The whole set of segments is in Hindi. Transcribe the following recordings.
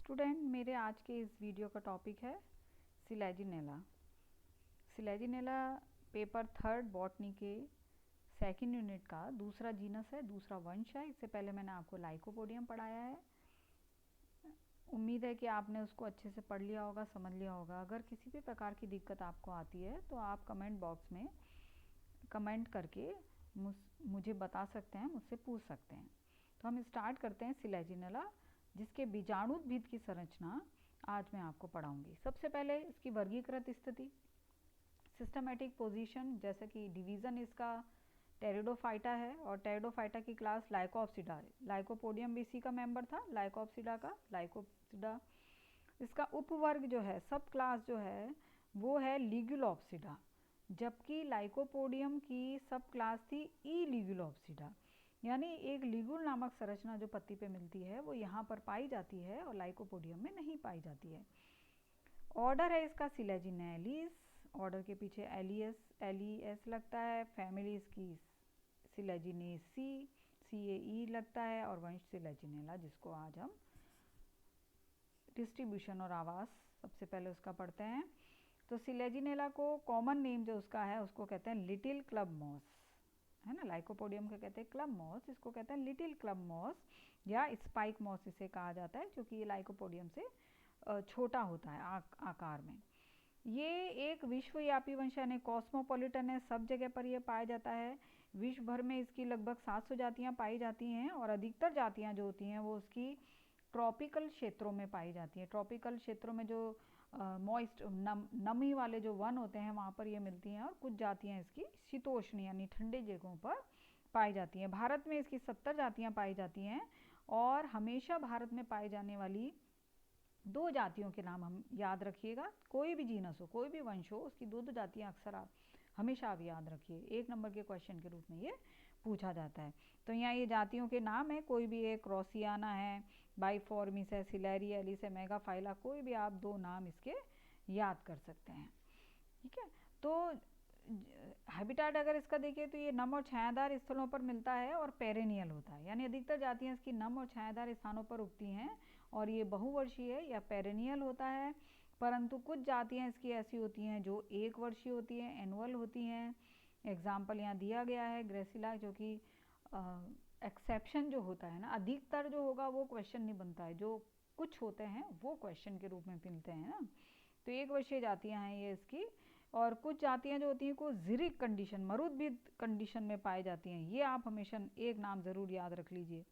स्टूडेंट, मेरे आज के इस वीडियो का टॉपिक है Selaginella. Selaginella paper third botany के सेकंड यूनिट का दूसरा जीनस है, दूसरा वंश है। इससे पहले मैंने आपको लाइकोपोडियम पढ़ाया है। उम्मीद है कि आपने उसको अच्छे से पढ़ लिया होगा, समझ लिया होगा। अगर किसी भी प्रकार की दिक्कत आपको आती है तो आप कमेंट बॉक्स में कमेंट करके मुझे बता सकते हैं, मुझसे पूछ सकते हैं। तो हम स्टार्ट करते हैं सिलेजिनेला, जिसके बीजाणुद्भिद की संरचना आज मैं आपको पढ़ाऊंगी। सबसे पहले इसकी वर्गीकृत स्थिति, सिस्टमेटिक पोजीशन, जैसे कि डिवीज़न इसका टेरिडोफाइटा है और टेरिडोफाइटा की क्लास लाइकोप्सिडा है। लाइकोपोडियम भी इसी का मेंबर था, लाइकोप्सिडा का। लाइकोप्सिडा इसका उपवर्ग जो है, सब क्लास जो है, वो है लिग्युलोप्सिडा, जबकि लाइकोपोडियम की सब क्लास थी ई लिग्युलोप्सिडा। यानी एक लिगुल नामक संरचना जो पत्ती पे मिलती है वो यहाँ पर पाई जाती है और लाइकोपोडियम में नहीं पाई जाती है। ऑर्डर है इसका सिलेजिनेलिस, ऑर्डर के पीछे एलिएस लगता है। फैमिली इसकी सिलेजिनेसी, CAE लगता है, और वंश सिलेजिनेला, जिसको आज हम डिस्ट्रीब्यूशन और आवास सबसे पहले उसका पढ़ते हैं। तो सिलेजिनेला को कॉमन नेम जो उसका है उसको कहते हैं लिटिल क्लब मॉस, है ना। लाइकोपोडियम को कहते हैं क्लब मॉस, इसको कहते हैं लिटिल क्लब मॉस या स्पाइक मॉस इसे कहा जाता है, क्योंकि ये लाइकोपोडियम से छोटा होता है आकार में। ये एक विश्वव्यापी वंश यानी कॉस्मोपॉलिटन है, सब जगह पर यह पाया जाता है। विश्व भर में इसकी लगभग 700 जातियाँ पाई जाती हैं, और अधिकतर जातियाँ जो होती हैं वो उसकी ट्रॉपिकल क्षेत्रों में पाई जाती हैं। ट्रॉपिकल क्षेत्रों में जो मॉइस्ट नमी वाले जो वन होते हैं वहाँ पर ये मिलती हैं, और कुछ जातियाँ इसकी शीतोष्ण यानी ठंडे जगहों पर पाई जाती हैं। भारत में इसकी 70 जातियाँ पाई जाती हैं, और हमेशा भारत में पाई जाने वाली 2 जातियों के नाम हम याद रखिएगा। कोई भी जीनस हो, कोई भी वंश हो, उसकी 2 जातियाँ अक्सर आप हमेशा आप याद रखिए, 1 नंबर के क्वेश्चन के रूप में ये पूछा जाता है। तो यहाँ ये जातियों के नाम है, कोई भी एक क्रॉसियाना है, बाइफॉर्मिस है, सिलेरी एलिस है, मेगाफाइला, कोई भी आप 2 नाम इसके याद कर सकते हैं। ठीक है। तो हैबिटाट अगर इसका देखिए तो ये नम और छायादार स्थलों पर मिलता है और पेरेनियल होता है, यानी अधिकतर जातियाँ इसकी नम और छायादार स्थानों पर उगती हैं, और ये बहुवर्षीय या पेरेनियल होता है। परंतु कुछ जातियाँ इसकी ऐसी होती हैं जो 1 वर्षीय होती हैं, एनुअल होती हैं। एग्जाम्पल यहाँ दिया गया है ग्रेसिला, जो कि एक्सेप्शन जो होता है ना, अधिकतर जो होगा वो क्वेश्चन नहीं बनता है, जो कुछ होते हैं वो क्वेश्चन के रूप में मिलते हैं ना। तो 1 वर्षीय जातियाँ हैं ये इसकी, और कुछ जातियाँ जो होती हैं को ज़िरिक कंडीशन, मरुद्भिद कंडीशन में पाई जाती हैं। ये आप हमेशा एक नाम ज़रूर याद रख लीजिए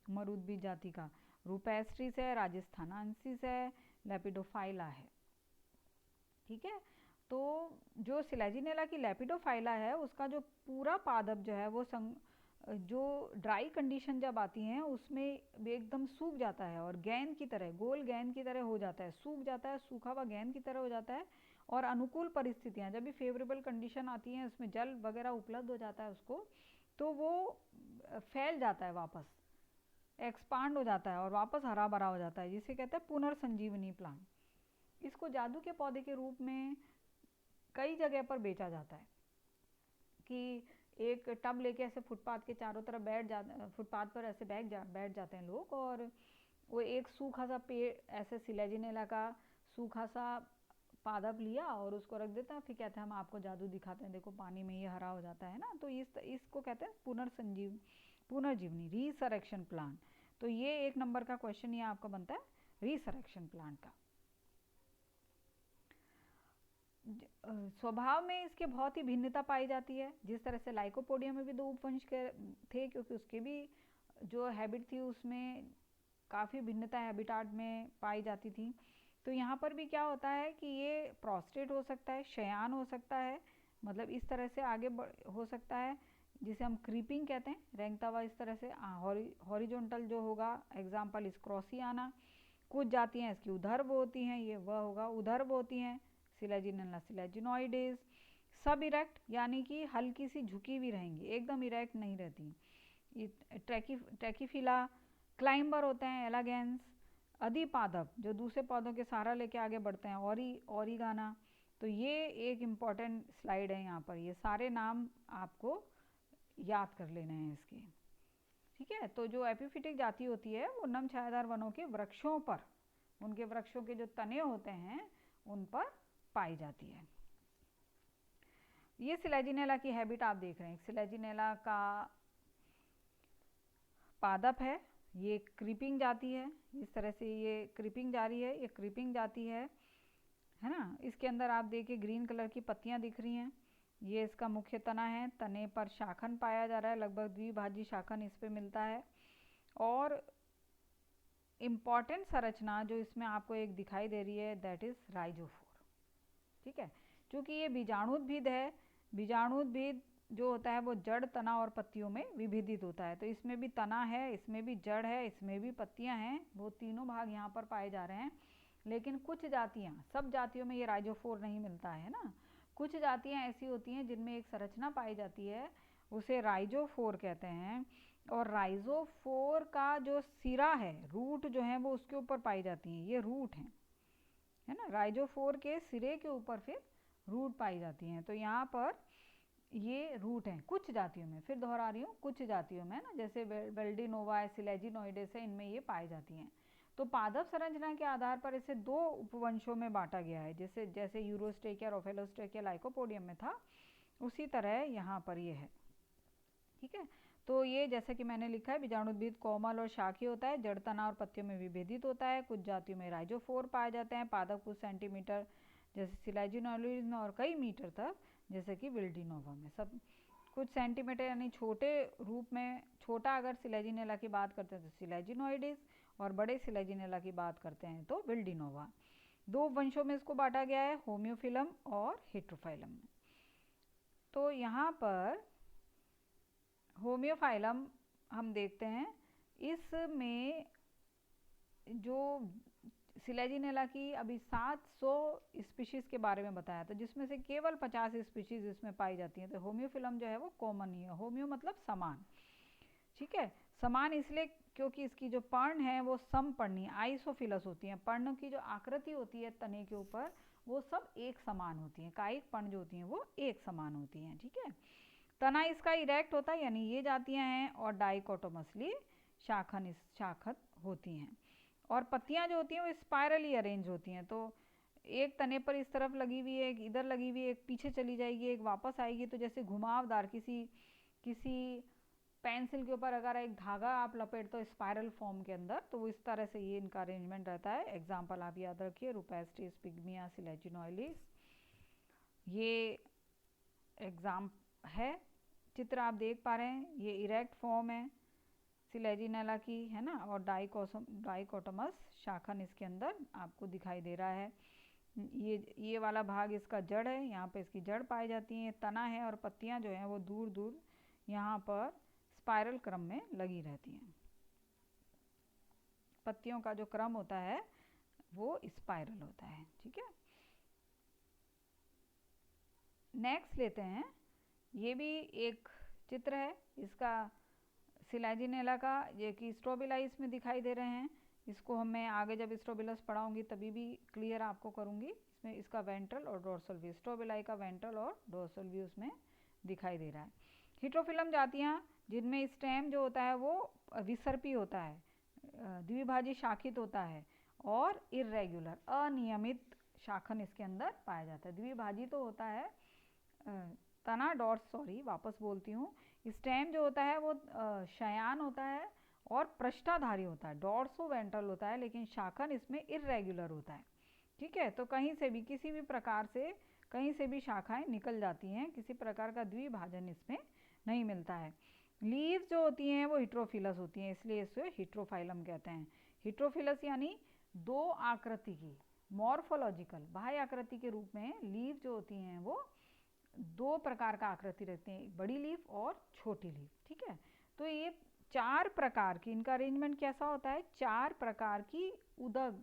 मरुद्भिद जाति का। रूपेस्ट्रिस है, राजस्थानांसिस है, लेपिडोफाइला है। ठीक है। तो जो सिलेजिनेला की लेपिडोफाइला है उसका जो पूरा पादप जो है वो जो ड्राई कंडीशन जब आती हैं उसमें एकदम सूख जाता है, और गेंद की तरह, गोल गेंद की तरह हो जाता है, सूख जाता है, सूखा हुआ गेंद की तरह हो जाता है। और अनुकूल परिस्थितियाँ, जब भी फेवरेबल कंडीशन आती हैं, उसमें जल वगैरह उपलब्ध हो जाता है उसको, तो वो फैल जाता है, वापस एक्सपांड हो जाता है और वापस हरा भरा हो जाता है, जिसे कहते हैं पुनर्संजीवनी प्लांट। इसको जादू के पौधे के रूप में कई जगह पर बेचा जाता है, कि एक टब लेके ऐसे फुटपाथ के चारों तरफ फुटपाथ पर ऐसे बैठ जाते हैं लोग, और वो एक सूखा सा पेड़ ऐसे सिलेजिनेला का सूखा सा पादप लिया और उसको रख देता है, फिर कहते हैं हम आपको जादू दिखाते हैं, देखो पानी में ये हरा हो जाता है ना। तो इसको कहते हैं पुनर्जीवनी, रीसरेक्शन प्लांट। तो ये 1 नंबर का क्वेश्चन ये आपका बनता है रीसरेक्शन प्लांट का। स्वभाव में इसके बहुत ही भिन्नता पाई जाती है। जिस तरह से लाइकोपोडियम में भी 2 उपवंश के थे, क्योंकि उसके भी जो हैबिट थी उसमें काफ़ी भिन्नता हैबिटाट में पाई जाती थी। तो यहाँ पर भी क्या होता है कि ये प्रोस्ट्रेट हो सकता है, शयान हो सकता है, मतलब इस तरह से आगे हो सकता है, जिसे हम क्रीपिंग कहते हैं, रेंगता हुआ इस तरह से हॉरिजॉन्टल जो होगा। एग्जाम्पल इस क्रॉसियाना। कुछ जातियाँ इसकी उधर्व होती हैं, ये वह होगा उधर्व होती हैं, सिलेजिनेला सिलेजिनोइडेस। सब इरेक्ट यानी कि हल्की सी झुकी हुई रहेंगी, एकदम इरेक्ट नहीं रहती। ट्रैकीफिला क्लाइंबर होते हैं, एलागेंस। अधिपादप जो दूसरे पौधों के सहारा लेके आगे बढ़ते हैं, ओरिगाना। तो ये एक इम्पॉर्टेंट स्लाइड है यहाँ पर, ये सारे नाम आपको याद कर लेने हैं इसके। ठीक है। तो जो एपिफिटिक जाति होती है वो नम छायादार वनों के वृक्षों पर उनके वृक्षों के जो तने होते हैं उन पर पाई जाती है। ये सिलेजिनेला की हैबिट आप देख रहे हैं। सिलेजिनेला का पादप है, ये क्रीपिंग जाती है, इस तरह से ये क्रीपिंग जा रही है, ये क्रीपिंग जाती है ना। इसके अंदर आप देखिए ग्रीन कलर की पत्तियां दिख रही हैं। ये इसका मुख्य तना है, तने पर शाखन पाया जा रहा है, लगभग द्विभाजी शाखन इस पे मिलता है। और इम्पॉर्टेंट संरचना जो इसमें आपको एक दिखाई दे रही है दैट इज राइजोफोर। ठीक है, क्योंकि ये बीजाणुद्भिद है, बीजाणुद्भिद जो होता है वो जड़, तना और पत्तियों में विभेदित होता है। तो इसमें भी तना है, इसमें भी जड़ है, इसमें भी पत्तियां हैं, वो तीनों भाग यहाँ पर पाए जा रहे हैं। लेकिन कुछ जातियाँ, सब जातियों में ये राइजोफोर नहीं मिलता है ना। कुछ जातियाँ ऐसी होती हैं जिनमें एक संरचना पाई जाती है, उसे राइजोफोर कहते हैं। और राइजोफोर का जो सिरा है, रूट जो है वो उसके ऊपर पाई जाती हैं, ये रूट है ना। राइजोफोर के सिरे के ऊपर फिर रूट पाई जाती हैं। तो यहाँ पर ये रूट हैं कुछ जातियों में, फिर दोहरा रही हूँ, कुछ जातियों में ना, जैसे वेल्डिनोवा, सिलेजिनोइडेस है, इनमें ये पाई जाती हैं। तो पादप संरचना के आधार पर इसे दो उपवंशों में बांटा गया है, जैसे यूरोस्टेकिया, रोफेलोस्टेकिया, लाइकोपोडियम में था, उसी तरह यहाँ पर ये है। ठीक है, तो ये जैसे कि मैंने लिखा है, बीजाणुद्भिद कोमल और शाखी होता है, जड़, तना और पत्तियों में विभेदित होता है। कुछ जातियों में राइजोफोर पाए जाते हैं। पादप कुछ सेंटीमीटर जैसे सिलेजिनोइडेस में, और कई मीटर तक जैसे कि विल्डिनोवा में। सब कुछ सेंटीमीटर यानी छोटे रूप में, छोटा अगर सिलेजिनेला की बात करते हैं तो सिलेजिनोइडेस, और बड़े सिलेजिनेला की बात करते हैं तो विल्डिनोवा। दो वंशों में इसको बांटा गया है, होम्योफिलम और हेट्रोफाइलम में। तो यहाँ पर होम्योफाइलम हम देखते हैं, इसमें जो सिलेजिनेला की अभी 700 स्पीशीज़ के बारे में बताया था, जिसमें से केवल 50 स्पीशीज़ इसमें पाई जाती हैं। तो होम्योफिलम जो है वो कॉमन ही है। होम्यो मतलब समान। ठीक है, समान इसलिए क्योंकि इसकी जो पर्ण है वो समपर्णी आइसोफिलस होती हैं। पर्ण की जो आकृति होती है तने के ऊपर वो सब एक समान होती हैं, कायिक पर्ण जो होती हैं वो एक समान होती हैं। ठीक है, तना इसका इरेक्ट होता है, यानी ये जातियाँ हैं, और डाइकोटोमसली शाखत होती हैं। और पत्तियां जो होती हैं वो स्पायरली अरेंज होती हैं। तो एक तने पर इस तरफ लगी हुई है, एक इधर लगी हुई है, एक पीछे चली जाएगी, एक वापस आएगी। तो जैसे घुमावदार किसी पेंसिल के ऊपर अगर एक धागा आप लपेट तो स्पायरल फॉर्म के अंदर, तो वो इस तरह से ये इनका अरेंजमेंट रहता है। एग्जाम्पल आप याद रखिए, रुपेस्टिस, पिग्मिया, सिलेजिनोइडिस, ये एग्जाम है। चित्र आप देख पा रहे हैं, ये इरेक्ट फॉर्म है सिलेजिनेला की, है ना। और डाइकोटोमस शाखन इसके अंदर आपको दिखाई दे रहा है। ये वाला भाग इसका जड़ है, यहाँ पे इसकी जड़ पाई जाती है, तना है, और पत्तियां जो हैं वो दूर दूर यहाँ पर स्पाइरल क्रम में लगी रहती हैं। पत्तियों का जो क्रम होता है वो स्पाइरल होता है। ठीक है, नेक्स्ट लेते हैं। ये भी एक चित्र है इसका सिलेजिनेला का, ये कि स्ट्रोबिला इसमें दिखाई दे रहे हैं। इसको मैं आगे जब स्ट्रोबिलस पढ़ाऊंगी तभी भी क्लियर आपको करूंगी। इसमें इसका वेंट्रल और डोर्सल व्यू, स्ट्रोबिलाई का वेंट्रल और डोर्सल व्यू उसमें दिखाई दे रहा है। हिट्रोफिलम जातियाँ जिनमें स्टेम जो होता है वो विसर्पी होता है, द्विभाजी शाखित होता है, और इर्रेगुलर अनियमित शाखन इसके अंदर पाया जाता है। द्विभाजी तो होता है तना, वापस बोलती हूँ, स्टेम जो होता है वो शयान होता है और पृष्ठाधारी होता है, डॉर्सो वेंट्रल होता है, लेकिन शाखन इसमें इर्रेगुलर होता है। ठीक है, तो कहीं से भी किसी भी प्रकार से कहीं से भी शाखाएं निकल जाती हैं, किसी प्रकार का द्विभाजन इसमें नहीं मिलता है। लीव्स जो होती हैं वो हिट्रोफिलस होती हैं, इसलिए इसे हिट्रोफाइलम कहते हैं। हिट्रोफिलस यानी दो आकृति की, मॉर्फोलॉजिकल बाह्य आकृति के रूप में लीव जो होती हैं वो दो प्रकार का आकृति रखते हैं, बड़ी लीफ और छोटी लीफ। ठीक है, तो ये चार प्रकार की, इनका अरेंजमेंट कैसा होता है, चार प्रकार की उदग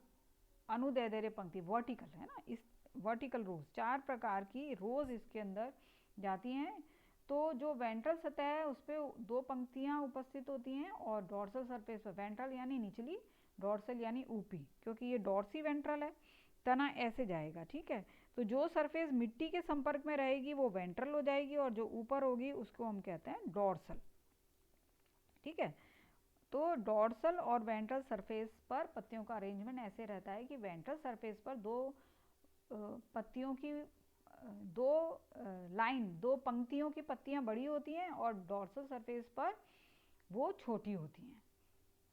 अनुदैर्ध्य पंक्ति, वर्टिकल है ना, इस वर्टिकल रोज, चार प्रकार की रोज इसके अंदर जाती हैं। तो जो वेंट्रल सतह है उस पर दो पंक्तियां उपस्थित होती हैं, और डॉर्सल सरफेस पर वेंट्रल यानी निचली, डॉर्सल यानी ऊपरी, क्योंकि ये डॉर्सी वेंट्रल है, तना ऐसे जाएगा। ठीक है, तो जो सरफेस मिट्टी के संपर्क में रहेगी वो वेंट्रल हो जाएगी, और जो ऊपर होगी उसको हम कहते हैं डॉर्सल। ठीक है, तो डॉर्सल और वेंट्रल सरफेस पर पत्तियों का अरेंजमेंट ऐसे रहता है कि वेंट्रल सरफेस पर पत्तियों की दो दो पंक्तियों की पत्तियां बड़ी होती हैं और डॉर्सल सरफेस पर वो छोटी होती हैं।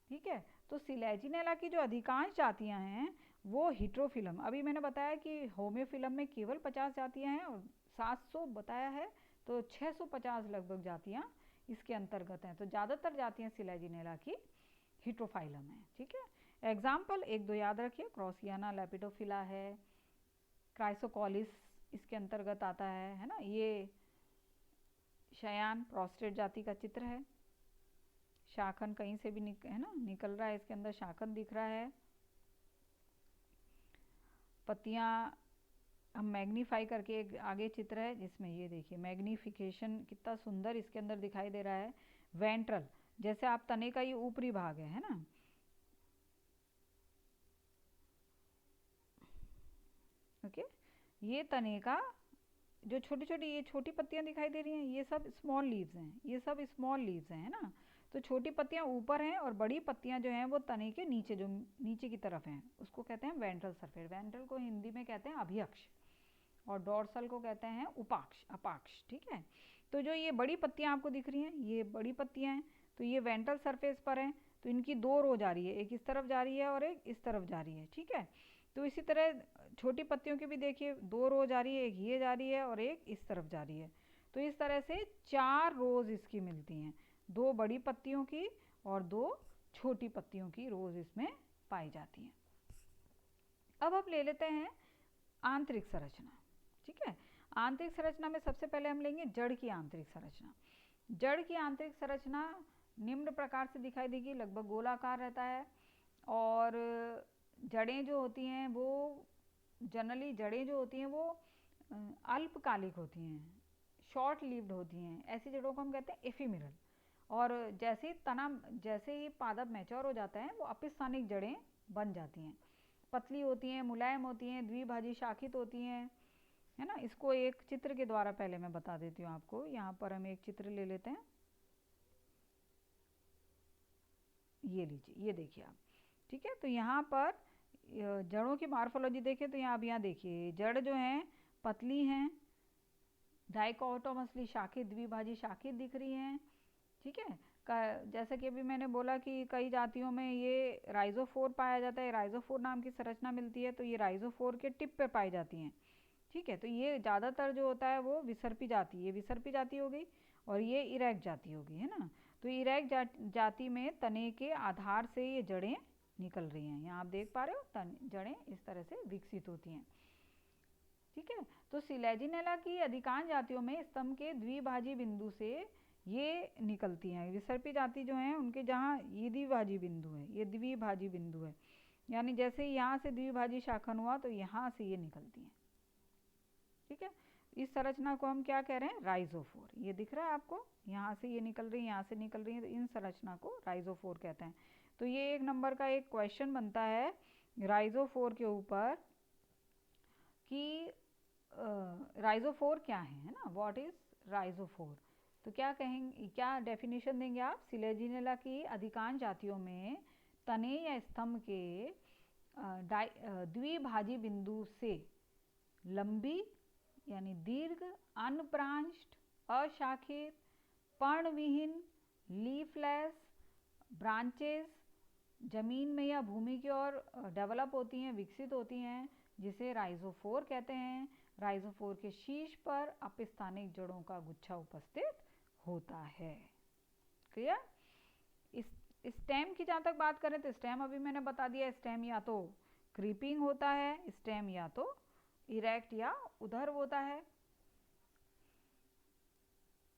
ठीक है, तो सिलेजिनेला की जो अधिकांश जातियां हैं वो हिट्रोफिलम, अभी मैंने बताया कि होम्योफिलम में केवल 50 जातियां हैं और 700 बताया है, तो 650 लगभग जातियां इसके अंतर्गत हैं। तो ज़्यादातर जातियां सिलेजिनेला की हिट्रोफाइलम है। ठीक है, एग्जाम्पल एक दो याद रखिए, क्रॉसियाना लेपिडोफिला है, क्राइसोकॉलिस इसके अंतर्गत आता है ना। ये शयान प्रोस्टेट जाति का चित्र है, शाखन कहीं से भी है ना निकल रहा है, इसके अंदर शाखन दिख रहा है। पत्तियां हम मैग्नीफाई करके एक आगे चित्र है जिसमें ये देखिए मैग्नीफिकेशन कितना सुंदर इसके अंदर दिखाई दे रहा है। वेंट्रल जैसे आप तने का ये ऊपरी भाग है ना, ओके, ये तने का जो छोटी छोटी ये छोटी पत्तियां दिखाई दे रही हैं ये सब स्मॉल लीव्स हैं, ये सब स्मॉल लीव्स हैं, है ना। तो छोटी पत्तियां ऊपर हैं और बड़ी पत्तियां जो हैं वो तने के नीचे, जो नीचे की तरफ हैं, उसको कहते हैं वेंट्रल सरफेस। वेंट्रल को हिंदी में कहते हैं अभिअक्ष और डॉर्सल को कहते हैं उपाक्ष, अपाक्ष। ठीक है, तो जो ये बड़ी पत्तियां आपको दिख रही हैं ये बड़ी पत्तियां हैं, तो ये वेंट्रल सरफेस पर हैं, तो इनकी दो रो जा रही है, एक इस तरफ जा रही है और एक इस तरफ जा रही है। ठीक है, तो इसी तरह छोटी पत्तियों की भी देखिए दो रो जा रही है, एक ये जा रही है और एक इस तरफ जा रही है। तो इस तरह से 4 रोज इसकी मिलती हैं, 2 बड़ी पत्तियों की और 2 छोटी पत्तियों की रोज इसमें पाई जाती हैं। अब हम ले लेते हैं आंतरिक संरचना। ठीक है, आंतरिक संरचना में सबसे पहले हम लेंगे जड़ की आंतरिक संरचना। जड़ की आंतरिक संरचना निम्न प्रकार से दिखाई देगी, लगभग गोलाकार रहता है और जड़ें जो होती हैं वो जनरली जड़ें जो होती हैं वो अल्पकालिक होती हैं, शॉर्ट लिव्ड होती हैं। ऐसी जड़ों को हम कहते हैं एफिमेरल। और जैसे ही पादप मैच्योर हो जाता है वो अपिस्थानिक जड़ें बन जाती हैं, पतली होती हैं, मुलायम होती हैं, द्विभाजी शाखित होती हैं, है ना। इसको एक चित्र के द्वारा पहले मैं बता देती हूँ आपको। यहाँ पर हम एक चित्र ले लेते हैं, ये लीजिए, ये देखिए आप। ठीक है, तो यहाँ पर जड़ों की मार्फोलॉजी देखें तो यहाँ देखिए जड़ जो हैं पतली हैं, डाइकोटोमसली शाखित, द्विभाजी शाखित दिख रही हैं। ठीक है, जैसे कि अभी मैंने बोला कि कई जातियों में ये राइजोफोर पाया जाता है, राइजोफोर नाम की संरचना मिलती है, तो ये राइजोफोर के टिप पे पाई जाती हैं। ठीक है, तो ये ज़्यादातर जो होता है वो विसर्पी जाति, ये विसर्पी जाति हो गई और ये इरेक्ट जाति होगी, है ना। तो इरेक्ट जाति में तने के आधार से ये जड़ें निकल रही हैं, यहाँ आप देख पा रहे हो जड़ें इस तरह से विकसित होती हैं। ठीक है, तो सिलेजिनेला की अधिकांश जातियों में स्तंभ के द्विभाजी बिंदु से ये निकलती हैं। विसर्पी जाति जो हैं उनके जहाँ ये द्विभाजी बिंदु है, ये द्विभाजी बिंदु है, यानी जैसे यहाँ से द्विभाजी शाखन हुआ तो यहाँ से ये निकलती हैं। ठीक है, इस संरचना को हम क्या कह रहे हैं, राइजोफोर। ये दिख रहा है आपको, यहाँ से ये निकल रही है, यहाँ से निकल रही है, तो इन संरचना को राइजोफोर कहते हैं। तो ये एक नंबर का एक क्वेश्चन बनता है राइजोफोर के ऊपर कि राइजोफोर क्या है ना, व्हाट इज राइजोफोर। तो क्या कहेंगे, क्या डेफिनेशन देंगे आप, सिलेजिनेला की अधिकांश जातियों में तने या स्तंभ के द्विभाजी बिंदु से लंबी यानी दीर्घ, अनब्रांच्ड, अशाखित, पर्णविहीन, लीफलेस ब्रांचेस जमीन में या भूमि की ओर डेवलप होती हैं, विकसित होती हैं, जिसे राइजोफोर कहते हैं। राइजोफोर के शीर्ष पर अपिस्थानिक जड़ों का गुच्छा उपस्थित होता है। क्लियर। इस स्टेम की जहाँ तक बात करें तो स्टेम अभी मैंने बता दिया, स्टेम या तो क्रीपिंग होता है, स्टेम या तो इरेक्ट या उधर होता है।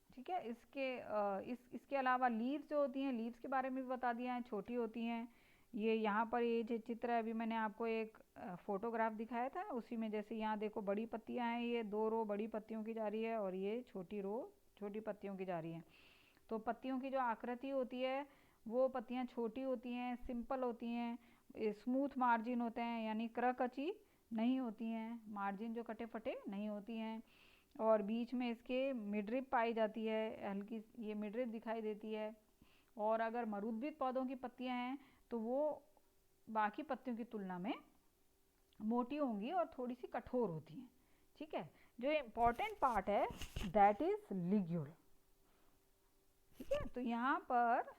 ठीक है, इसके अलावा लीव्स जो होती हैं, लीव्स के बारे में भी बता दिया है, छोटी होती हैं। ये यहाँ पर ये जो चित्र है, अभी मैंने आपको एक फोटोग्राफ दिखाया था, उसी में जैसे यहाँ देखो बड़ी पत्तियाँ हैं, ये 2 रो बड़ी पत्तियों की जा रही है और ये छोटी रो छोटी पत्तियों की जा रही है। तो पत्तियों की जो आकृति होती है वो पत्तियाँ छोटी होती हैं, सिंपल होती हैं, स्मूथ मार्जिन होते हैं, यानी क्रकची नहीं होती हैं, मार्जिन जो कटे फटे नहीं होती हैं, और बीच में इसके मिडरिप पाई जाती है, हल्की ये मिडरिप दिखाई देती है, और अगर मरुद्भिद पौधों की पत्तियां हैं तो वो बाकी पत्तियों की तुलना में मोटी होंगी और थोड़ी सी कठोर होती हैं। ठीक है, जो इम्पोर्टेंट पार्ट है दैट इज लिग्यूल। ठीक है, तो यहाँ पर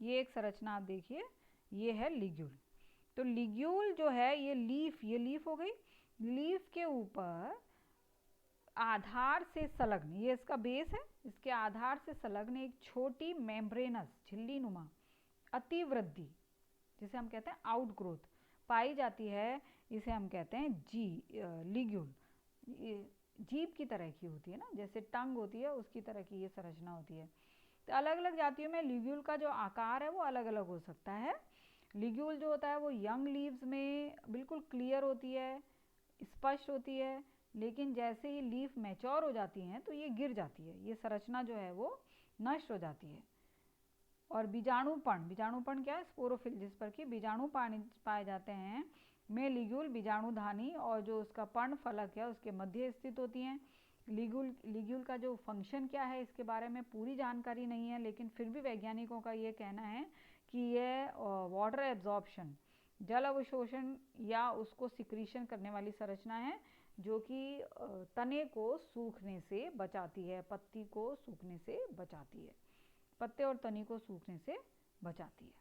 ये एक संरचना आप देखिए, ये है लिग्यूल। तो लिग्यूल जो है ये लीफ हो गई, लीफ के ऊपर आधार से संलग्न, ये इसका बेस है, इसके आधार से संलग्न एक छोटी मेम्ब्रेनस झिल्ली नुमा अतिवृद्धि, जिसे हम कहते हैं आउटग्रोथ, पाई जाती है। इसे हम कहते हैं लिग्यूल। जीभ की तरह की होती है ना, जैसे टंग होती है उसकी तरह की ये संरचना होती है। तो अलग अलग जातियों में लिग्यूल का जो आकार है वो अलग अलग हो सकता है। लिग्यूल जो होता है वो यंग लीव्स में बिल्कुल क्लियर होती है, स्पष्ट होती है, लेकिन जैसे ही लीफ मैच्योर हो जाती हैं तो ये गिर जाती है, ये संरचना जो है वो नष्ट हो जाती है। और बीजाणुपर्ण क्या है, स्पोरोफिल, जिस पर कि बीजाणु पाए जाते हैं, में लिग्यूल बीजाणुधानी और जो उसका पर्ण फलक है उसके मध्य स्थित होती हैं। लिग्यूल का जो फंक्शन क्या है इसके बारे में पूरी जानकारी नहीं है, लेकिन फिर भी वैज्ञानिकों का ये कहना है कि यह वाटर एब्जॉर्प्शन, जल अवशोषण या उसको सिक्रीशन करने वाली संरचना है, जो कि तने को सूखने से बचाती है, पत्ती को सूखने से बचाती है, पत्ते और तनी को सूखने से बचाती है।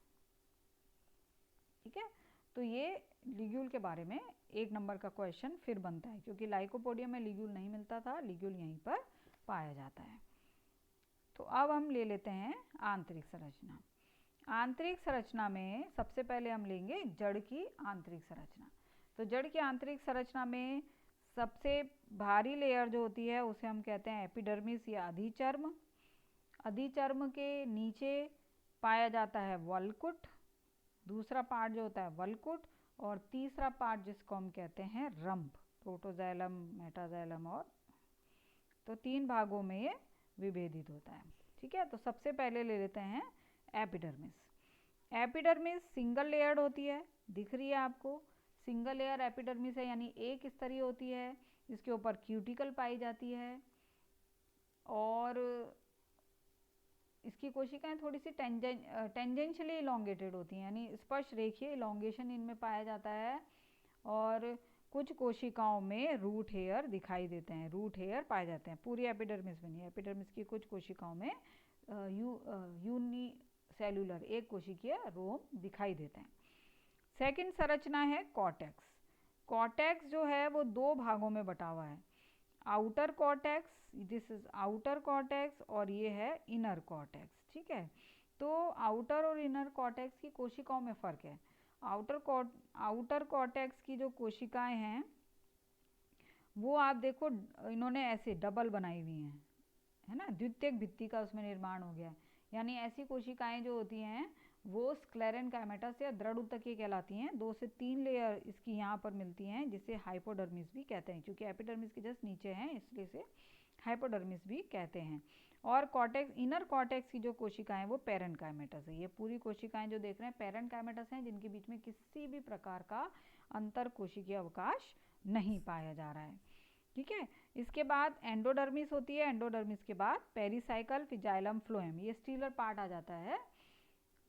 ठीक है, तो ये लिग्यूल के बारे में 1 नंबर का क्वेश्चन फिर बनता है, क्योंकि लाइकोपोडियम में लिग्यूल नहीं मिलता था, लिग्यूल यहीं पर पाया जाता है। तो अब हम ले लेते हैं आंतरिक संरचना। आंतरिक संरचना में सबसे पहले हम लेंगे जड़ की आंतरिक संरचना। तो जड़ की आंतरिक संरचना में सबसे भारी लेयर जो होती है उसे हम कहते हैं एपिडर्मिस या अधिचर्म। अधिचर्म के नीचे पाया जाता है वल्कुट, दूसरा पार्ट जो होता है वल्कुट, और तीसरा पार्ट जिसको हम कहते हैं रंभ, प्रोटोजाइलम, मेटाजाइलम, और तो 3 भागों में ये विभेदित होता है। ठीक है, तो सबसे पहले ले लेते हैं एपिडर्मिस। एपिडर्मिस सिंगल लेयर्ड होती है, दिख रही है आपको, सिंगल लेयर एपिडर्मिस है, यानी एक स्तरीय होती है। इसके ऊपर क्यूटिकल पाई जाती है और इसकी कोशिकाएं थोड़ी सी टेंजेंशियली इलोंगेटेड होती हैं, यानी स्पर्श रेखीय इलोंगेशन इनमें पाया जाता है। और कुछ कोशिकाओं में रूट हेयर दिखाई देते हैं, रूट हेयर पाए जाते हैं, पूरी एपिडर्मिस में नहीं, एपिडर्मिस की कुछ कोशिकाओं में यूनिसेल्युलर एक कोशिकीय रोम दिखाई देते हैं। सेकंड संरचना है कॉर्टेक्स। कॉर्टेक्स जो है वो 2 भागों में बटा हुआ है, outer cortex, this is outer cortex, और ये है इनर कॉर्टेक्स। ठीक है, तो आउटर और इनर कॉर्टेक्स की कोशिकाओं में फ़र्क है। आउटर कॉर्टेक्स की जो कोशिकाएं हैं वो आप देखो, इन्होंने ऐसे डबल बनाई हुई हैं, है ना, द्वितीयक भित्ति का उसमें निर्माण हो गया, यानी ऐसी कोशिकाएं जो होती हैं वो स्क्लेरेनकाइमेटस या दृढ़ ऊतकीय कहलाती हैं। 2 से 3 लेयर इसकी यहाँ पर मिलती हैं, जिसे हाइपोडर्मिस भी कहते हैं, क्योंकि एपिडर्मिस के जस्ट नीचे हैं इसलिए से हाइपोडर्मिस भी कहते हैं। और कॉर्टेक्स, इनर कॉर्टेक्स की जो कोशिकाएं हैं वो पेरेन्काइमेटस है। ये पूरी कोशिकाएं जो देख रहे हैं पेरेन्काइमेटस हैं, जिनके बीच में किसी भी प्रकार का अंतर कोशिकीय अवकाश नहीं पाया जा रहा है। ठीक है, इसके बाद एंडोडर्मिस होती है, एंडोडर्मिस के बाद पेरिसाइकल, फिर जाइलम, फ्लोएम, ये स्टीलर पार्ट आ जाता है।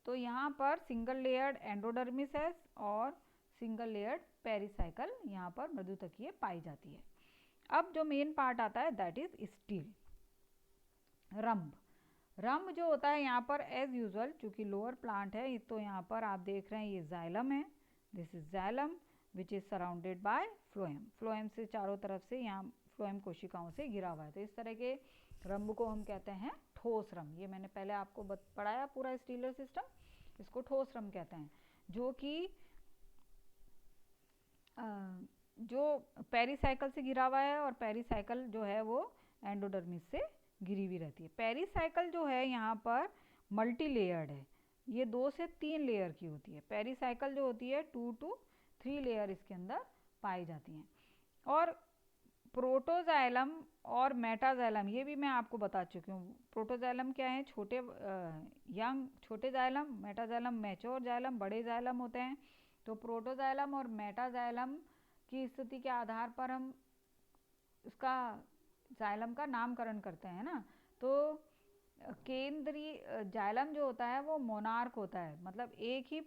तो यहाँ पर सिंगल लेयर्ड एंडोडर्मिस है और सिंगल लेयर्ड पेरिसाइकल यहाँ पर मृदुतकीय पाई जाती है। अब जो मेन पार्ट आता है दैट इज स्टील, रंभ। रंभ जो होता है यहाँ पर एज यूजुअल, चूंकि लोअर प्लांट है, तो यहाँ पर आप देख रहे हैं ये जाइलम है, this is xylem which is surrounded by phloem. Phloem से चारों तरफ से यहाँ फ्लोएम कोशिकाओं से घिरा हुआ है। तो इस तरह के रंभ को हम कहते हैं ठोस रंभ। ये मैंने पहले आपको पढ़ाया पूरा स्टीलर सिस्टम, इसको ठोस रंभ कहते हैं, जो कि जो पेरिसाइकल से घिरा हुआ है, और पेरिसाइकल जो है वो एंडोडर्मिस से घिरी हुई रहती है। पेरिसाइकल जो है यहाँ पर मल्टी लेयर्ड है, ये 2 से 3 लेयर की होती है। पेरिसाइकल जो होती है 2 to 3 लेयर इसके अंदर पाई जाती हैं। और प्रोटोजाइलम और मेटाजाइलम, ये भी मैं आपको बता चुकी हूँ। प्रोटोजाइलम क्या है, छोटे जाइलम, मेटाजाइलम मैच्योर जाइलम, बड़े जाइलम होते हैं। तो प्रोटोजाइलम और मेटाजाइलम की स्थिति के आधार पर हम उसका जाइलम का नामकरण करते हैं ना। तो केंद्रीय जाइलम जो होता है वो मोनार्क होता है, मतलब एक ही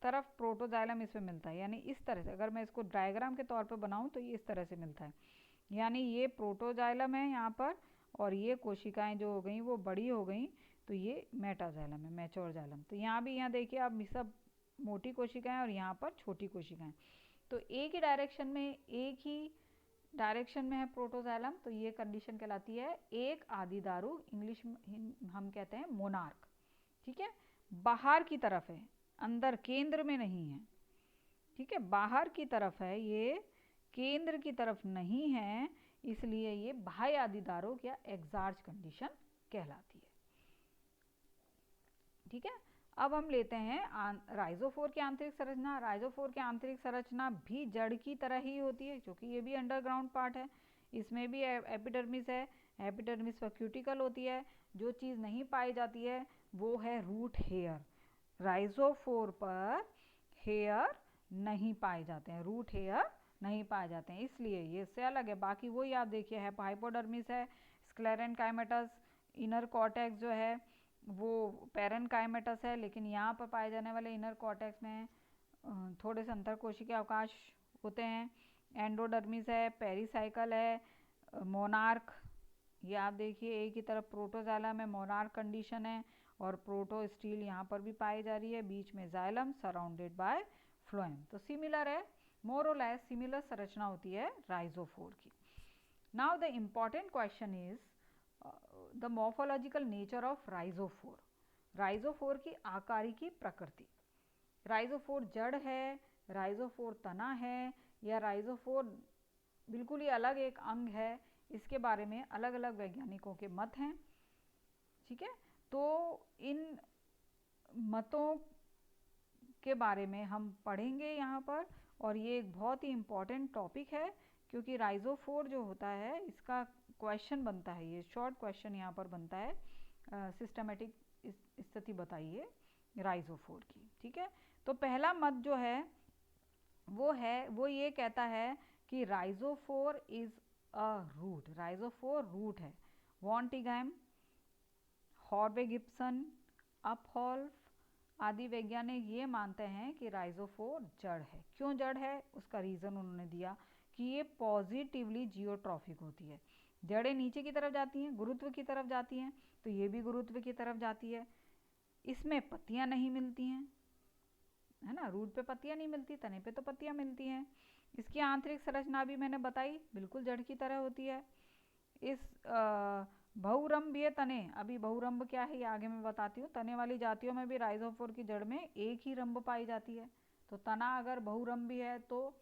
तरफ प्रोटोजाइलम इसमें मिलता है। यानी इस तरह से अगर मैं इसको डायग्राम के तौर पे बनाऊं तो ये इस तरह से मिलता है। यानी ये प्रोटोजाइलम है यहाँ पर, और ये कोशिकाएं जो हो गई वो बड़ी हो गई, तो ये मेटाजाइलम है, मैच्योर जाइलम। तो यहाँ भी, यहाँ देखिए आप, सब मोटी कोशिकाएं और यहाँ पर छोटी कोशिकाएं। तो एक ही डायरेक्शन में है प्रोटोजाइलम, तो ये कंडीशन कहलाती है एक आदि दारू, इंग्लिश में हम कहते हैं मोनार्क। ठीक है, बाहर की तरफ है, अंदर केंद्र में नहीं है। ठीक है, बाहर की तरफ है, ये केंद्र की तरफ नहीं है, इसलिए ये बाह्य आदिदारोग या एक्सार्च कंडीशन कहलाती है। ठीक है, अब हम लेते हैं राइजोफोर की आंतरिक संरचना। राइजोफोर की आंतरिक संरचना भी जड़ की तरह ही होती है, क्योंकि ये भी अंडरग्राउंड पार्ट है। इसमें भी एपिडर्मिस है, एपिडर्मिस पर क्यूटिकल होती है। जो चीज़ नहीं पाई जाती है वो है रूट हेयर। राइजोफोर पर हेयर नहीं पाए जाते हैं, रूट हेयर नहीं पाए जाते हैं, इसलिए ये इससे अलग है। बाकी वही आप देखिए है, हाइपोडर्मिस है, स्क्लेरेनकाइमेटस, इनर कॉर्टेक्स जो है वो पेरेनकाइमेटस है, लेकिन यहाँ पर पाए जाने वाले इनर कॉर्टेक्स में थोड़े से अंतर कोशिकीय अवकाश होते हैं। एंडोडर्मिस है, पेरिसाइकल है, मोनार्क, ये आप देखिए एक ही तरफ प्रोटोजाइलम में मोनार्क कंडीशन है, और प्रोटोस्टील यहाँ पर भी पाई जा रही है, बीच में जाइलम सराउंडेड बाय फ्लोएम। तो सिमिलर है, मोर और लेस सिमिलर संरचना होती है राइजोफोर की। Now the important question is the morphological nature of rhizophore. Rhizophore की आकारिकी प्रकृति। राइजोफोर जड़ है, राइजोफोर तना है, या राइजोफोर बिल्कुल ही अलग एक अंग है, इसके बारे में अलग अलग वैज्ञानिकों के मत हैं। ठीक है, तो इन मतों के बारे में हम पढ़ेंगे यहाँ पर, और ये एक बहुत ही इम्पॉर्टेंट टॉपिक है, क्योंकि राइजोफोर जो होता है इसका क्वेश्चन बनता है, ये शॉर्ट क्वेश्चन यहाँ पर बनता है, सिस्टमेटिक स्थिति बताइए राइजोफोर की। ठीक है, तो पहला मत जो है वो ये कहता है कि राइजोफोर इज अ रूट। राइजोफोर रूट है। वॉन्टिगैम, हॉर्वे गिब्सन, अपहोल्फ आदि वैज्ञानिक ये मानते हैं कि राइजोफोर जड़ है। क्यों जड़ है, उसका रीज़न उन्होंने दिया कि ये पॉजिटिवली जियोट्रॉफिक होती है। जड़ें नीचे की तरफ जाती हैं, गुरुत्व की तरफ जाती हैं, तो ये भी गुरुत्व की तरफ जाती है। इसमें पत्तियां नहीं मिलती हैं, है ना, रूट पे पत्तियां नहीं मिलती, तने पे तो पत्तियां मिलती हैं। इसकी आंतरिक संरचना भी मैंने बताई, बिल्कुल जड़ की तरह होती है। इस बहुरंभीय तने, अभी बहुरंभ क्या है ये आगे मैं बताती हूँ। तने वाली जातियों में भी राइजोफोर की जड़ में एक ही रंभ पाई जाती है। तो तना अगर बहुरंभी है, तो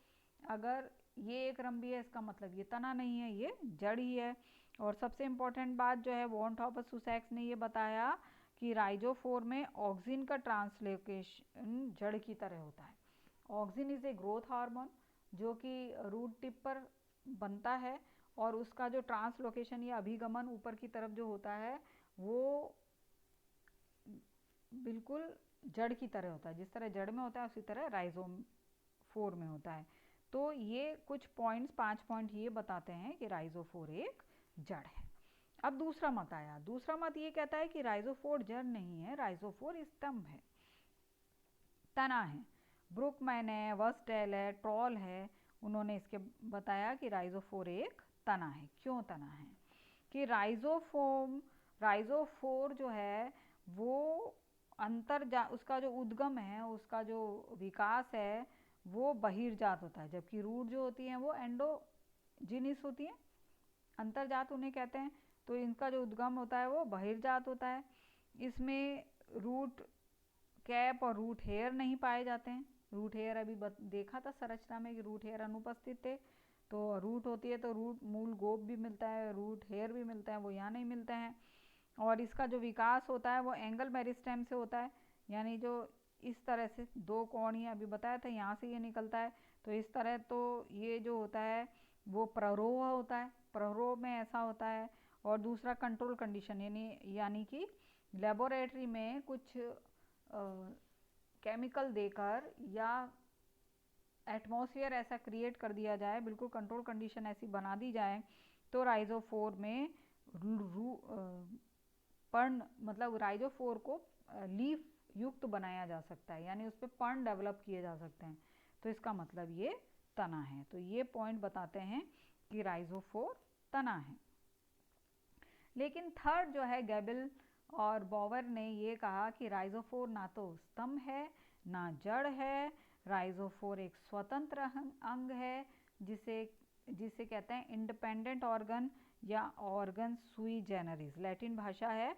अगर ये एक रंभी है, इसका मतलब ये तना नहीं है, ये जड़ ही है। और सबसे इम्पोर्टेंट बात जो है, वॉन थॉमस सुसैक्स ने ये बताया कि राइजोफोर में ऑक्सिन का ट्रांसलोकेशन जड़ की तरह होता है। Auxin is a growth hormone जो कि रूट टिप पर बनता है, और उसका जो ट्रांसलोकेशन या अभिगमन ऊपर की तरफ जो होता है वो बिल्कुल जड़ की तरह होता है। जिस तरह जड़ में होता है उसी तरह राइजोफोर में होता है। तो ये कुछ पॉइंट्स, 5 पॉइंट ये बताते हैं कि राइजोफोर एक जड़ है। अब दूसरा मत आया। दूसरा मत ये कहता है कि राइजोफोर जड़ नहीं है, राइजोफोर स्तंभ है, तना है। ब्रुकमैन है, वर्सटेल है, ट्रॉल है, उन्होंने इसके बताया कि राइजोफोर एक तना है। क्यों तना है, कि राइजोफोर जो है वो उसका जो उद्गम है, उसका जो विकास है वो बहिर्जात होता है, जबकि रूट जो होती हैं वो एंडोजिनिस होती हैं, अंतर्जात उन्हें कहते हैं। तो इनका जो उद्गम होता है वो बहिर्जात होता है। इसमें रूट कैप और रूट हेयर नहीं पाए जाते हैं। रूट हेयर अभी देखा था संरचना में कि रूट हेयर अनुपस्थित थे। तो रूट होती है तो रूट मूल गोप भी मिलता है, रूट हेयर भी मिलता है, वो यहाँ नहीं मिलते हैं। और इसका जो विकास होता है वो एंगल मेरिस्टेम से होता है, यानी जो इस तरह से दो कोण, ये अभी बताया था, यहाँ से ये निकलता है। तो इस तरह तो ये जो होता है वो प्ररोह होता है, प्ररोह में ऐसा होता है। और दूसरा कंट्रोल कंडीशन, यानी कि लेबोरेटरी में कुछ केमिकल देकर या एटमॉस्फेयर ऐसा क्रिएट कर दिया जाए, बिल्कुल कंट्रोल कंडीशन ऐसी बना दी जाए, तो राइजोफोर में पर्ण मतलब राइजोफोर को लीफ युक्त बनाया जा सकता है, यानी उस पर पर्ण डेवलप किए जा सकते हैं, तो इसका मतलब ये तना है। तो ये पॉइंट बताते हैं कि राइजोफोर तना है। लेकिन थर्ड जो है गैबल और बॉवर ने ये कहा कि राइजोफोर ना तो स्तंभ है ना जड़ है, राइजोफोर एक स्वतंत्र अंग है जिसे जिसे कहते हैं इंडिपेंडेंट ऑर्गन या ऑर्गन सुई जेनरिस। लैटिन भाषा है,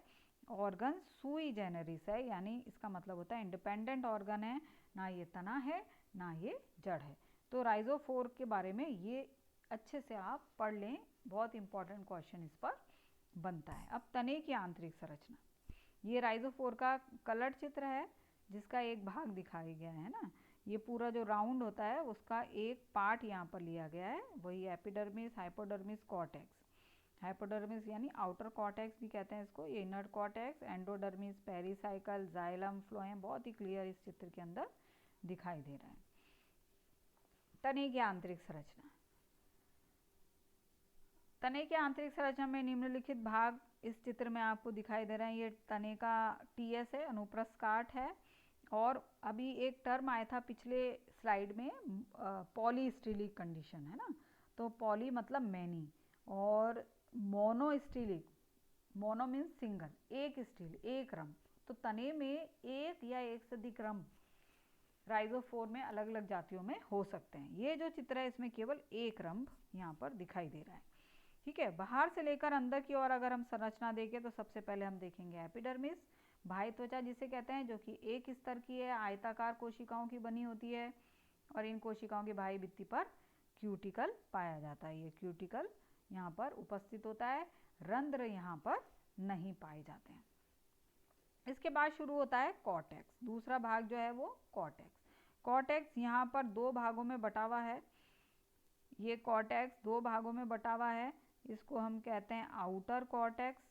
ऑर्गन सुई जेनरिस है, यानी इसका मतलब होता है इंडिपेंडेंट ऑर्गन है, ना ये तना है ना ये जड़ है। तो राइजोफोर के बारे में ये अच्छे से आप पढ़ लें, बहुत इंपॉर्टेंट क्वेश्चन इस पर बनता है। अब तने की आंतरिक संरचना, ये राइजोफोर का कलर चित्र है जिसका एक भाग दिखाया गया है ना। ये पूरा जो राउंड होता है उसका एक पार्ट यहाँ पर लिया गया है, वही एपिडर्मिस, हाइपोडर्मिस, कॉर्टेक्स। हाइपोडर्मिस यानी आउटर कॉर्टेक्स भी कहते हैं इसको, ये inner cortex, endodermis, pericycle, xylem, phloem, बहुत ही क्लियर इस चित्र के अंदर दिखाई दे रहा है। तने की आंतरिक संरचना, तने के आंतरिक संरचना में निम्नलिखित भाग इस चित्र में आपको दिखाई दे रहे हैं। ये तने का टीएस है, अनुप्रस्थ काट है, और अभी एक टर्म आया था पिछले स्लाइड में पॉलीस्टिलिक कंडीशन है ना। तो पॉली मतलब मैनी, और मोनोस्टिलिक, मोनो मीन्स सिंगल, एक स्टील, एक रंग। तो तने में एक या एक से अधिक रंग राइजोफोर में अलग अलग जातियों में हो सकते हैं। ये जो चित्र है इसमें केवल एक रंग यहाँ पर दिखाई दे रहा है। ठीक है, बाहर से लेकर अंदर की ओर अगर हम संरचना देखें तो सबसे पहले हम देखेंगे एपिडर्मिस, बाह्य त्वचा जिसे कहते हैं, जो कि एक स्तर की है, आयताकार कोशिकाओं की बनी होती है, और इन कोशिकाओं की बाह्य भित्ति पर क्यूटिकल पाया जाता है। ये क्यूटिकल यहाँ पर उपस्थित होता है, रंध्र यहाँ पर नहीं पाए जाते हैं। इसके बाद शुरू होता है कॉर्टेक्स, दूसरा भाग जो है वो कॉर्टेक्स। कॉर्टेक्स यहाँ पर दो भागों में बटा हुआ है, ये कॉर्टेक्स दो भागों में बटा हुआ है। इसको हम कहते हैं आउटर कॉर्टेक्स,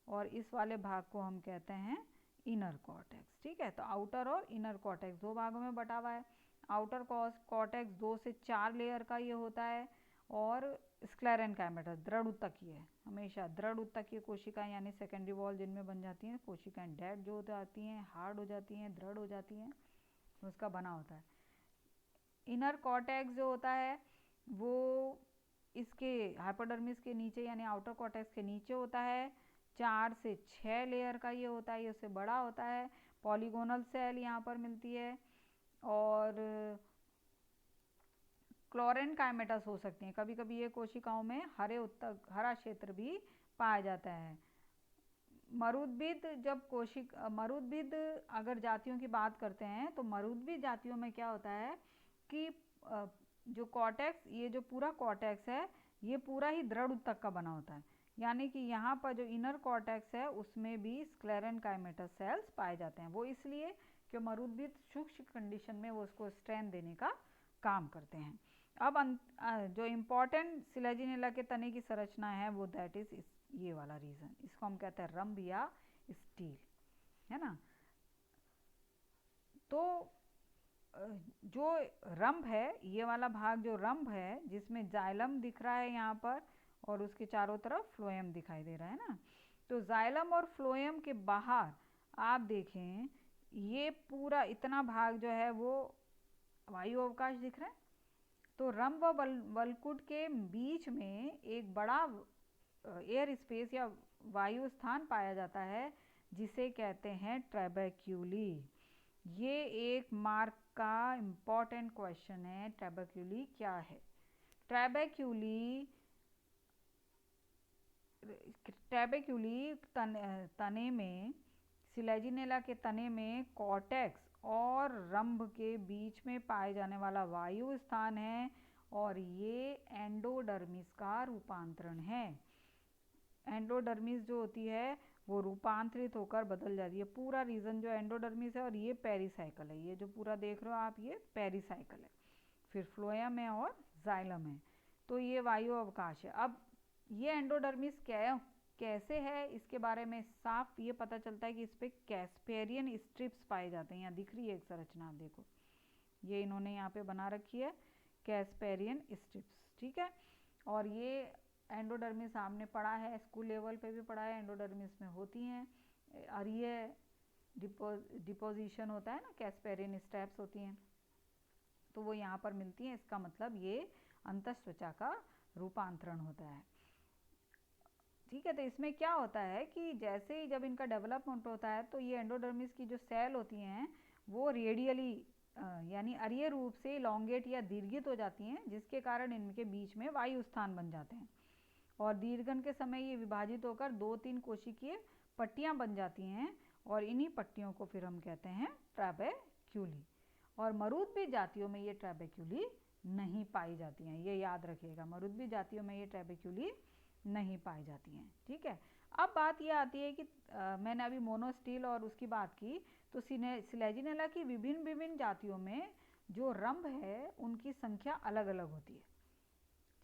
और इस वाले भाग को हम कहते हैं इनर कॉर्टेक्स। ठीक है, तो आउटर और इनर कॉर्टेक्स दो भागों में बटा हुआ है। आउटर कॉर्टेक्स 2 से 4 लेयर का ये होता है, और स्क्लेरेनकाइमेटा दृढ़ उत्तकीय है, हमेशा दृढ़ उत्तकीय कोशिकाएं, यानी सेकेंडरी वॉल जिनमें बन जाती हैं कोशिकाएं डेड जो हो जाती हैं, हार्ड हो जाती हैं, दृढ़ हो जाती हैं, उसका बना होता है। इनर कॉर्टेक्स जो होता है वो इसके हाइपोडर्मिस के नीचे यानी आउटर कॉर्टेक्स के नीचे होता है, 4 से 6 लेयर का ये होता है, ये उससे बड़ा होता है। पॉलीगोनल सेल यहाँ पर मिलती है, और क्लोरेनकाइमेटस हो सकती हैं। कभी कभी ये कोशिकाओं में हरा क्षेत्र भी पाया जाता है। मरुद्भिद अगर जातियों की बात करते हैं तो मरुद्भिद जातियों में क्या होता है कि जो कॉर्टेक्स, ये जो पूरा कॉर्टेक्स है ये पूरा ही दृढ़ उत्तक का बना होता है, यानी कि यहाँ पर जो इनर कॉर्टेक्स है उसमें भी स्क्लेरेनकाइमेटस सेल्स पाए जाते हैं। वो इसलिए कि मरुद्भिद सूक्ष्म कंडीशन में वो उसको स्ट्रेंथ देने का काम करते हैं। अब जो इम्पोर्टेंट सिलेजिनेला के तने की संरचना है वो दैट इज ये वाला रीजन, इसको हम कहते हैं रंभ या स्टील, है ना। तो जो रंभ है, ये वाला भाग जो रंभ है जिसमें जाइलम दिख रहा है यहाँ पर, और उसके चारों तरफ फ्लोएम दिखाई दे रहा है ना। तो जाइलम और फ्लोएम के बाहर आप देखें ये पूरा इतना भाग जो है वो वायु अवकाश दिख रहा है। तो रंभ व वल्कुट के बीच में एक बड़ा एयर स्पेस या वायु स्थान पाया जाता है जिसे कहते हैं ट्रैबेक्यूली। ये एक मार्क का इम्पॉर्टेंट क्वेश्चन है, ट्रैबेक्यूली क्या है। ट्रैबेक्यूली तने में, सिलेजिनेला के तने में कॉर्टेक्स और रंभ के बीच में पाए जाने वाला वायु स्थान है, और ये एंडोडर्मिस का रूपांतरण है। एंडोडर्मिस जो होती है वो रूपांतरित होकर बदल जाती है। पूरा रीजन जो एंडोडर्मिस है, और ये पेरिसाइकल है, ये जो पूरा देख रहे हो आप ये पेरिसाइकल है, फिर फ्लोएम है और जाइलम है। तो ये वायु अवकाश है। अब ये एंडोडर्मिस कैसे है इसके बारे में साफ ये पता चलता है कि इस पर कैस्पेरियन स्ट्रिप्स पाए जाते हैं। यहाँ दिख रही है एक संरचना, आप देखो ये इन्होंने यहाँ पे बना रखी है कैस्पेरियन स्ट्रिप्स। ठीक है, और ये एंडोडर्मिस हमने पढ़ा है, स्कूल लेवल पे भी पढ़ा है, एंडोडर्मिस में होती हैं। अरीय डिपोजिशन होता है ना, कैस्पेरिन स्टेप्स होती हैं, तो वो यहाँ पर मिलती हैं। इसका मतलब ये अंतःत्वचा का रूपांतरण होता है। ठीक है, तो इसमें क्या होता है कि जैसे ही जब इनका डेवलपमेंट होता है तो ये एंडोडर्मिस की जो सेल होती हैं वो रेडियली यानी अरीय रूप से इलोंगेट या दीर्घित हो जाती हैं, जिसके कारण इनके बीच में वायु स्थान बन जाते हैं और दीर्घन के समय ये विभाजित होकर 2-3 कोशिकीय पट्टियां बन जाती हैं और इन्हीं पट्टियों को फिर हम कहते हैं ट्रैबेक्यूली। और मरुद्भिद जातियों में ये ट्रैबेक्यूली नहीं पाई जाती हैं, ये याद रखिएगा, मरुद्भिद जातियों में ये ट्रैबेक्यूली नहीं पाई जाती हैं। ठीक है, अब बात ये आती है कि मैंने अभी मोनोस्टील और उसकी बात की, तो सिलेजिनेला की विभिन्न विभिन्न जातियों में जो रंभ है उनकी संख्या अलग अलग होती है।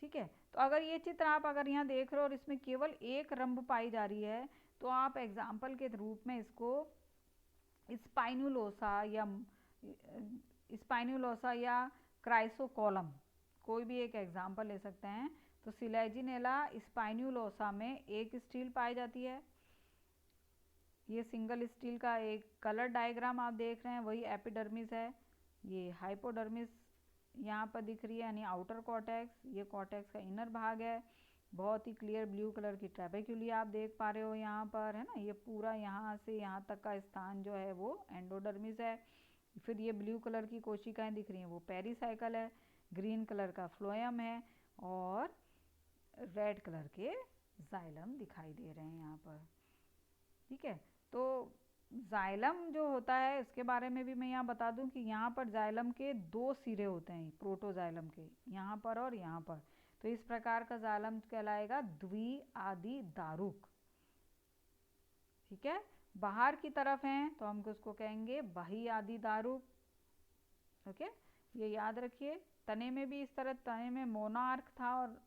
ठीक है, तो अगर ये चित्र आप अगर यहाँ देख रहे हो और इसमें केवल एक रंभ पाई जा रही है, तो आप एग्जाम्पल के रूप में इसको स्पाइनुलोसा या क्राइसोकोलम कोई भी एक एग्जाम्पल ले सकते हैं। तो सिलेजिनेला स्पाइनुलोसा में एक स्टील पाई जाती है। ये सिंगल स्टील का एक कलर डायग्राम आप देख रहे हैं, वही एपिडर्मिस है। ये हाइपोडर्मिस यहाँ पर दिख रही है, यानी आउटर कॉर्टेक्स, ये कॉर्टेक्स का इनर भाग है। बहुत ही क्लियर ब्लू कलर की ट्रैबेक्यूली आप देख पा रहे हो यहाँ पर, है ना। ये पूरा यहाँ से यहाँ तक का स्थान जो है वो एंडोडर्मिस है। फिर ये ब्लू कलर की कोशिकाएं दिख रही हैं वो पेरिसाइकल है, ग्रीन कलर का फ्लोएम है और रेड कलर के जाइलम दिखाई दे रहे हैं यहाँ पर। ठीक है, तो जाइलम जो होता है उसके बारे में भी मैं यहाँ बता दूं कि यहाँ पर जाइलम के 2 सिरे होते हैं, प्रोटोजाइलम के, यहाँ पर और यहाँ पर। तो इस प्रकार का जाइलम कहलाएगा द्विआदि दारुक। ठीक है, बाहर की तरफ हैं तो हम उसको कहेंगे बहिआदि दारुक। ओके, ये याद रखिए। तने में भी इस तरह, तने में मोनार्क था और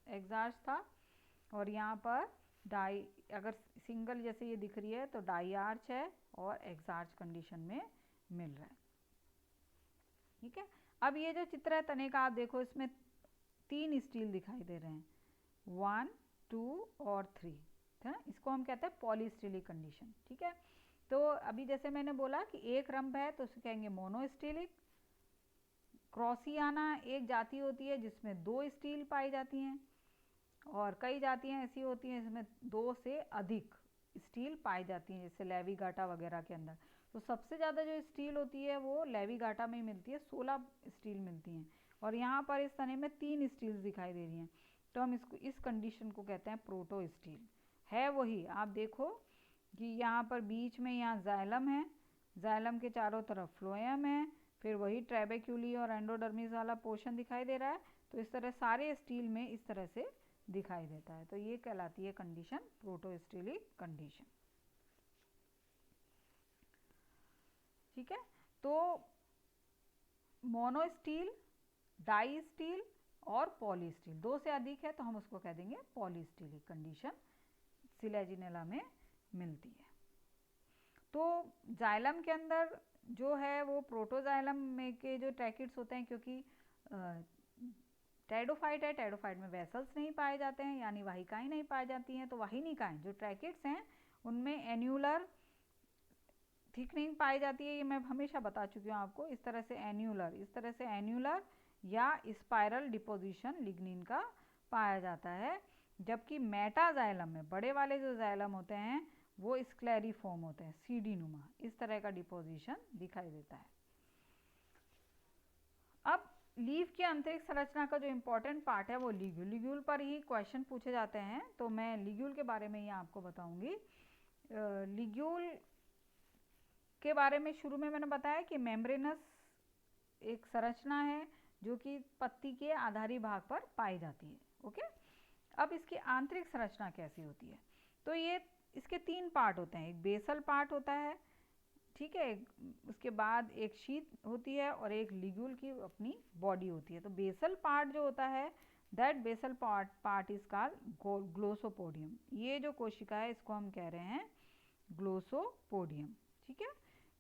एग्जार्च था, और यहाँ पर डाई, अगर सिंगल जैसे ये दिख रही है तो डाई आर्च है और एग्जार्च कंडीशन में मिल रहा है। ठीक है, अब ये जो चित्र है तने का आप देखो, इसमें 3 स्टील दिखाई दे रहे हैं, 1, 2 और 3, है ना। इसको हम कहते हैं पॉलीस्टीलिक कंडीशन। ठीक है, तो अभी जैसे मैंने बोला कि एक रंभ है तो उसे कहेंगे मोनोस्टीलिक। क्रॉसियाना एक जाति होती है जिसमें 2 स्टील पाई जाती हैं, और कई जातियां ऐसी होती हैं जिसमें 2 से अधिक स्टील पाई जाती हैं, जैसे लेविगाटा वगैरह के अंदर। तो सबसे ज़्यादा जो स्टील होती है वो लेविगाटा में मिलती है, 16 स्टील मिलती हैं, और यहाँ पर इस तने में 3 स्टील दिखाई दे रही हैं। तो हम इसको, इस कंडीशन को कहते हैं प्रोटो स्टील। है वही, आप देखो कि यहाँ पर बीच में यहाँ जाइलम है, जाइलम के चारों तरफ फ्लोएम है, फिर वही ट्रैबेक्यूली और एंडोडर्मिस वाला पोर्शन दिखाई दे रहा है। तो इस तरह सारे स्टील में इस तरह से दिखाई देता है, तो ये कहलाती है कंडीशन प्रोटोस्टीलिक कंडीशन। ठीक है, तो मोनोस्टील, डाई स्टील और पॉलीस्टील, 2 से अधिक है तो हम उसको कह देंगे पॉलीस्टीलिक कंडीशन सिलेजिनेला में मिलती है। तो जाइलम के अंदर जो है वो प्रोटोजाइलम में के जो ट्रैकिड्स होते हैं, क्योंकि टेडोफाइट है, टेडोफाइट में वेसल्स नहीं पाए जाते हैं, यानी वाहिकाएं नहीं पाई जाती हैं, तो वाहिनिकाएं जो ट्रैकिड्स हैं उनमें एन्यूलर थिकनिंग पाई जाती है। ये मैं हमेशा बता चुकी हूँ आपको। इस तरह से एन्यूलर या स्पाइरल डिपोजिशन लिग्निन का पाया जाता है, जबकि मेटाजाइलम में बड़े वाले जो जाइलम होते हैं वो स्क्लेरिफॉर्म होते हैं, सीडी नुमा, इस तरह का डिपोजिशन दिखाई देता है। अब लीफ की आंतरिक संरचना का जो इम्पोर्टेंट पार्ट है वो लिग्यूल पर ही क्वेश्चन पूछे जाते हैं, तो मैं लिग्यूल के बारे में ही आपको बताऊंगी। लिग्यूल के बारे में शुरू में मैंने बताया कि मेम्ब्रेनस एक संरचना है जो कि पत्ती के आधारी भाग पर पाई जाती है। ओके, अब इसकी आंतरिक संरचना कैसी होती है, तो ये इसके 3 पार्ट होते हैं। एक बेसल पार्ट होता है, ठीक है, उसके बाद एक शीट होती है और एक लिग्यूल की अपनी बॉडी होती है। तो बेसल पार्ट जो होता है, that basal part is called glossopodium. ये जो कोशिका है इसको हम कह रहे हैं ग्लोसोपोडियम। ठीक है,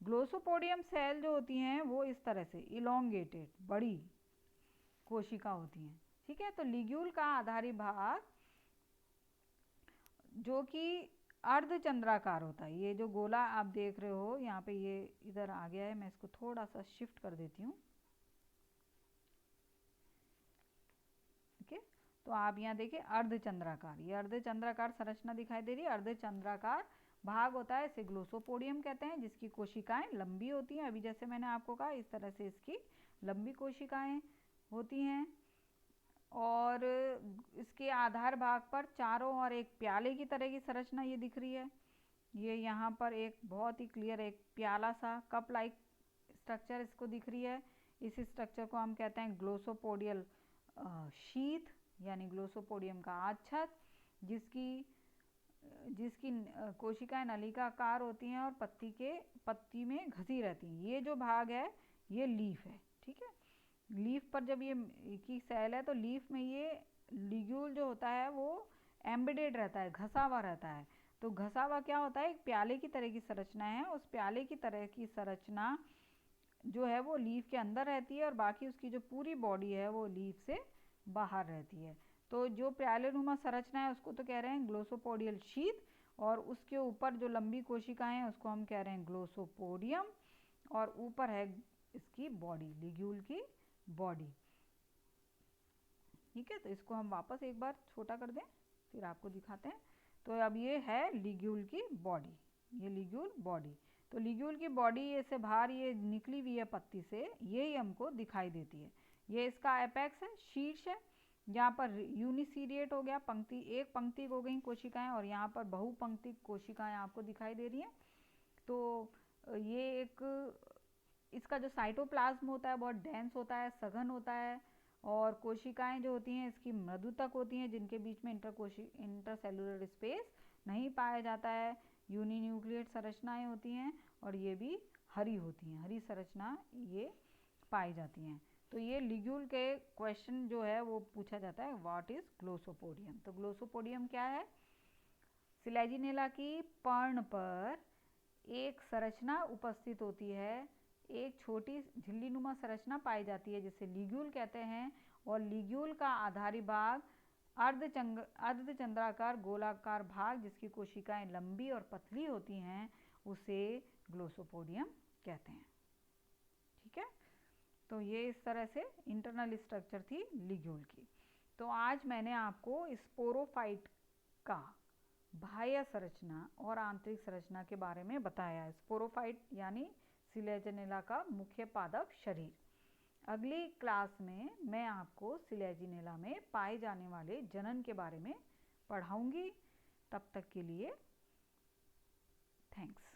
ग्लोसोपोडियम सेल जो होती हैं वो इस तरह से इलोंगेटेड बड़ी कोशिका होती हैं। ठीक है, तो लिग्यूल का आधारी भाग जो कि अर्धचंद्राकार होता है। ये जो गोला आप देख रहे हो यहाँ पे, ये इधर आ गया है, मैं इसको थोड़ा सा शिफ्ट कर देती हूँ। ओके, तो आप यहाँ देखिए अर्धचंद्राकार, ये अर्धचंद्राकार संरचना दिखाई दे रही है। अर्धचंद्राकार भाग होता है, इसे ग्लोसोपोडियम कहते हैं, जिसकी कोशिकाएं लंबी होती हैं। अभी जैसे मैंने आपको कहा, इस तरह से इसकी लंबी कोशिकाएं होती हैं। और इसके आधार भाग पर चारों ओर एक प्याले की तरह की संरचना ये दिख रही है। ये यहाँ पर एक बहुत ही क्लियर एक प्याला सा कप लाइक स्ट्रक्चर इसको दिख रही है। इस स्ट्रक्चर को हम कहते हैं ग्लोसोपोडियल शीथ, यानी ग्लोसोपोडियम का आच्छद, जिसकी कोशिकाएं नलिकाकार होती हैं और पत्ती में घसी रहती हैं। ये जो भाग है ये लीफ है, ठीक है। लीफ पर जब ये की सेल है तो लीफ में ये लिग्यूल जो होता है वो एम्बेडेड रहता है, घसा हुआ रहता है। तो घसा हुआ क्या होता है, एक प्याले की तरह की संरचना है। उस प्याले की तरह की संरचना जो है वो लीफ के अंदर रहती है और बाकी उसकी जो पूरी बॉडी है वो लीफ से बाहर रहती है। तो जो प्यालेनुमा संरचना है उसको तो कह रहे हैं ग्लोसोपोडियल शीथ, और उसके ऊपर जो लंबी कोशिकाएं हैं उसको हम कह रहे हैं ग्लोसोपोडियम, और ऊपर है इसकी बॉडी, लिग्यूल की बॉडी, ठीक है। तो इसको हम वापस एक बार छोटा कर दें, फिर आपको दिखाते हैं। तो अब ये है लिग्यूल की बॉडी, ये लिग्यूल बॉडी। तो लिग्यूल की बॉडी ये से बाहर ये निकली हुई है पत्ती से, यही हमको दिखाई देती है। ये इसका एपेक्स है, शीर्ष है, जहाँ पर यूनिसीरिएट हो गया, पंक्ति एक पंक्ति हो गई कोशिकाएं, और यहाँ पर बहुपंक्ति कोशिकाएं आपको दिखाई दे रही हैं। तो ये एक इसका जो साइटोप्लाज्म होता है बहुत डेंस होता है, सघन होता है, और कोशिकाएं जो होती हैं इसकी मृदुतक होती हैं, जिनके बीच में इंटरसेलुलर स्पेस नहीं पाया जाता है। यूनिन्यूक्लिएट संरचनाएं होती हैं और ये भी हरी होती हैं, हरी संरचना ये पाई जाती हैं। तो ये लिग्यूल के क्वेश्चन जो है वो पूछा जाता है, व्हाट इज ग्लोसोपोडियम। तो ग्लोसोपोडियम क्या है, सिलेजिनेला की पर्ण पर एक संरचना उपस्थित होती है, एक छोटी झिल्लीनुमा संरचना पाई जाती है जिसे लिग्यूल कहते हैं, और लिग्यूल का आधारी भाग अर्धचंद्राकार गोलाकार भाग जिसकी कोशिकाएं लंबी और पतली होती हैं उसे ग्लोसोपोडियम कहते हैं, ठीक है। तो ये इस तरह से इंटरनल स्ट्रक्चर थी लिग्यूल की। तो आज मैंने आपको स्पोरोफाइट का बाह्य संरचना और आंतरिक संरचना के बारे में बताया है। स्पोरोफाइट यानी सिलेजिनेला का मुख्य पादप शरीर। अगली क्लास में मैं आपको सिलेजिनेला में पाए जाने वाले जनन के बारे में पढ़ाऊंगी। तब तक के लिए थैंक्स।